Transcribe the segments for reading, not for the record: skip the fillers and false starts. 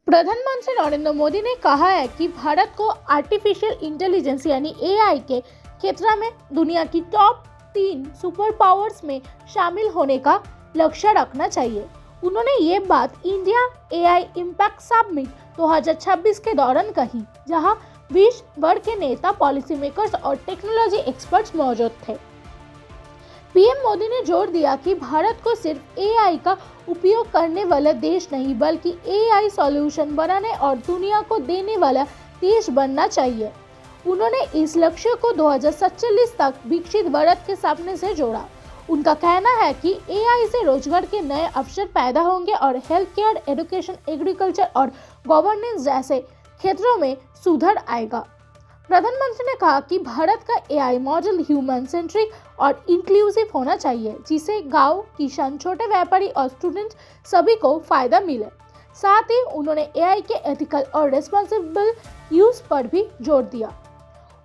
प्रधानमंत्री नरेंद्र मोदी ने कहा है कि भारत को आर्टिफिशियल इंटेलिजेंस यानी एआई के क्षेत्र में दुनिया की टॉप 3 सुपर पावर्स में शामिल होने का लक्ष्य रखना चाहिए। उन्होंने ये बात इंडिया एआई इम्पैक्ट समिट 2026 के दौरान कही, जहां विश्व भर के नेता, पॉलिसी मेकर्स और टेक्नोलॉजी एक्सपर्ट्स मौजूद थे। पीएम मोदी ने जोर दिया कि भारत को सिर्फ एआई का उपयोग करने वाला देश नहीं, बल्कि एआई सॉल्यूशन बनाने और दुनिया को देने वाला देश बनना चाहिए। उन्होंने इस लक्ष्य को 2047 तक विकसित भारत के सपने से जोड़ा। उनका कहना है कि एआई से रोजगार के नए अवसर पैदा होंगे और हेल्थ केयर, एजुकेशन, एग्रीकल्चर और गवर्नेंस जैसे क्षेत्रों में सुधार आएगा। प्रधानमंत्री ने कहा कि भारत का एआई मॉडल ह्यूमन सेंट्रिक और इंक्लूसिव होना चाहिए, जिसे गांव, किसान, छोटे व्यापारी और स्टूडेंट सभी को फायदा मिले। साथ ही उन्होंने एआई के एथिकल और रिस्पॉन्सिबल यूज पर भी जोर दिया।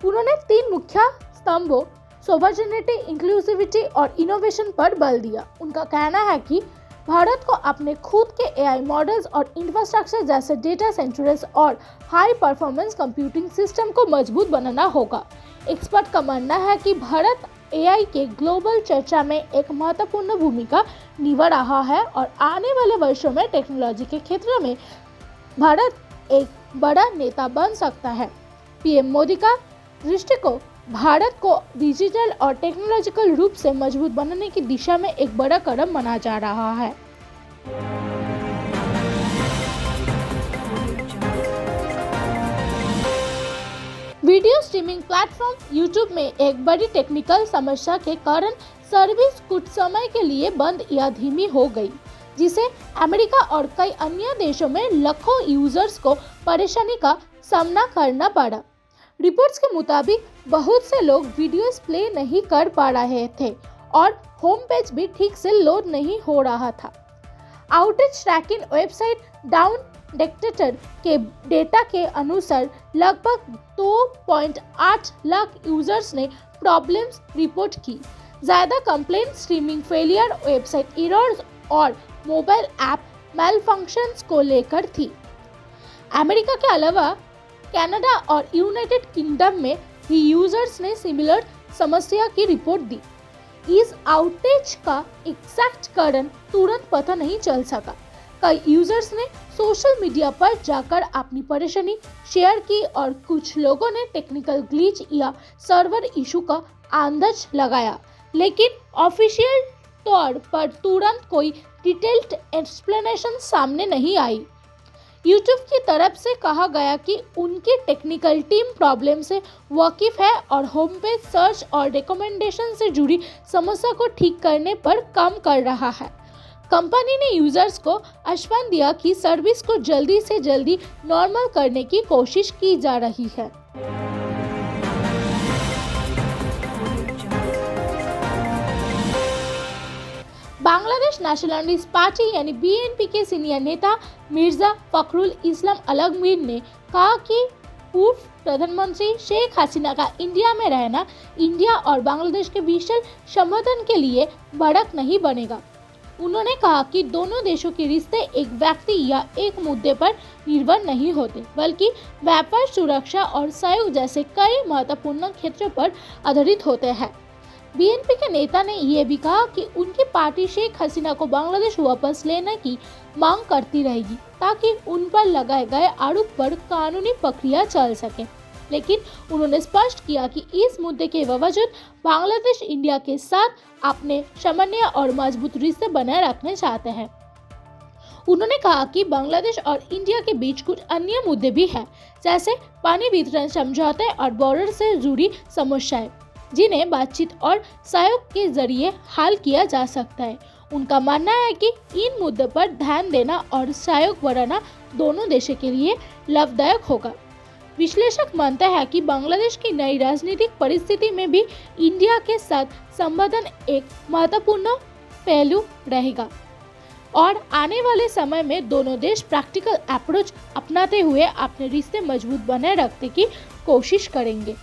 उन्होंने 3 मुख्य स्तंभों सोवर्जेनिटी, इंक्लूसिविटी और इनोवेशन पर बल दिया। उनका कहना है कि भारत को अपने खुद के एआई मॉडल्स और इंफ्रास्ट्रक्चर जैसे डेटा सेंटर्स और हाई परफॉर्मेंस कंप्यूटिंग सिस्टम को मजबूत बनाना होगा। एक्सपर्ट का मानना है कि भारत एआई के ग्लोबल चर्चा में एक महत्वपूर्ण भूमिका निभा रहा है और आने वाले वर्षों में टेक्नोलॉजी के क्षेत्र में भारत एक बड़ा नेता बन सकता है। पीएम मोदी का दृष्टिकोण भारत को डिजिटल और टेक्नोलॉजिकल रूप से मजबूत बनाने की दिशा में एक बड़ा कदम माना जा रहा है। वीडियो स्ट्रीमिंग प्लेटफॉर्म यूट्यूब में एक बड़ी टेक्निकल समस्या के कारण सर्विस कुछ समय के लिए बंद या धीमी हो गई, जिसे अमेरिका और कई अन्य देशों में लाखों यूजर्स को परेशानी का सामना करना पड़ा। रिपोर्ट्स के मुताबिक बहुत से लोग वीडियोस प्ले नहीं कर पा रहे थे और होम पेज भी ठीक से लोड नहीं हो रहा था। Outage trekking website down detector के डेटा के अनुसार लगभग 2.8 लाख यूजर्स ने प्रॉब्लम्स रिपोर्ट की। ज़्यादा complaint streaming failure, website errors और मोबाइल ऐप मैलफंक्शंस को लेकर थी। अमेरिका के अलावा कनाडा और यूनाइटेड किंगडम में भी यूजर्स ने सिमिलर समस्या की रिपोर्ट दी। इस आउटेज का एग्जैक्ट कारण तुरंत पता नहीं चल सका। कई यूजर्स ने सोशल मीडिया पर जाकर अपनी परेशानी शेयर की और कुछ लोगों ने टेक्निकल ग्लिच या सर्वर इशू का अंदाज लगाया, लेकिन ऑफिशियल तौर पर तुरंत कोई डिटेल्ड एक्सप्लेनेशन सामने नहीं आई। यूट्यूब की तरफ से कहा गया कि उनकी टेक्निकल टीम प्रॉब्लम से वाकिफ है और होम पेज सर्च और रिकमेंडेशन से जुड़ी समस्या को ठीक करने पर काम कर रहा है। कंपनी ने यूजर्स को आश्वासन दिया कि सर्विस को जल्दी से जल्दी नॉर्मल करने की कोशिश की जा रही है। बांग्लादेश नेशनलिस्ट पार्टी यानी बीएनपी के सीनियर नेता मिर्जा फखरुल इस्लाम अलमगीर ने कहा कि पूर्व प्रधानमंत्री शेख हसीना का इंडिया में रहना इंडिया और बांग्लादेश के बीच संबंधन के लिए बढ़त नहीं बनेगा। उन्होंने कहा कि दोनों देशों के रिश्ते एक व्यक्ति या एक मुद्दे पर निर्भर नहीं होते, बल्कि व्यापार, सुरक्षा और सहयोग जैसे कई महत्वपूर्ण क्षेत्रों पर आधारित होते हैं। बीएनपी के नेता ने यह भी कहा कि उनकी पार्टी शेख हसीना को बांग्लादेश वापस लेने की मांग करती रहेगी, ताकि उन पर लगाए गए आरोप पर कानूनी प्रक्रिया चल सके। लेकिन उन्होंने स्पष्ट किया कि इस मुद्दे के बावजूद बांग्लादेश इंडिया के साथ अपने सामान्य और मजबूत रिश्ते बनाए रखना चाहते हैं। उन्होंने कहा कि बांग्लादेश और इंडिया के बीच कुछ अन्य मुद्दे भी हैं, जैसे पानी वितरण समझौते और बॉर्डर से जुड़ी समस्याएं, जिन्हें बातचीत और सहयोग के जरिए हल किया जा सकता है। उनका मानना है कि इन मुद्दों पर ध्यान देना और सहयोग बढ़ाना दोनों देशों के लिए लाभदायक होगा। विश्लेषक मानते हैं कि बांग्लादेश की नई राजनीतिक परिस्थिति में भी इंडिया के साथ संबंधन एक महत्वपूर्ण पहलू रहेगा और आने वाले समय में दोनों देश प्रैक्टिकल अप्रोच अपनाते हुए अपने रिश्ते मजबूत बनाए रखने की कोशिश करेंगे।